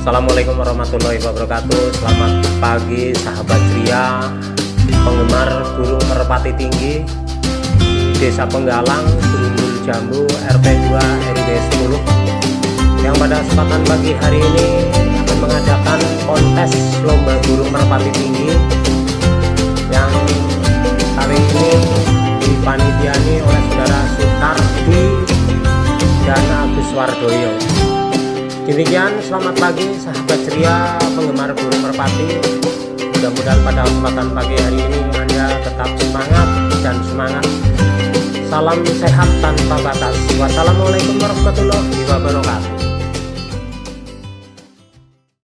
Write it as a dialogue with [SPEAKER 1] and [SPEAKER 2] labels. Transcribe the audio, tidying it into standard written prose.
[SPEAKER 1] Assalamualaikum warahmatullahi wabarakatuh. Selamat pagi sahabat ceria, penggemar burung merpati tinggi di Desa Penggalang, Gerumbul Jambu, RT 2 RW 10, yang pada kesempatan pagi hari ini akan mengadakan kontes lomba burung merpati tinggi yang kali ini dipanitiani oleh saudara Sutardi dan Agus Wardoyo. Demikian, selamat pagi sahabat ceria penggemar burung merpati. Mudah-mudahan pada kesempatan pagi hari ini Anda tetap semangat dan semangat. Salam sehat tanpa batas. Wassalamualaikum warahmatullahi wabarakatuh.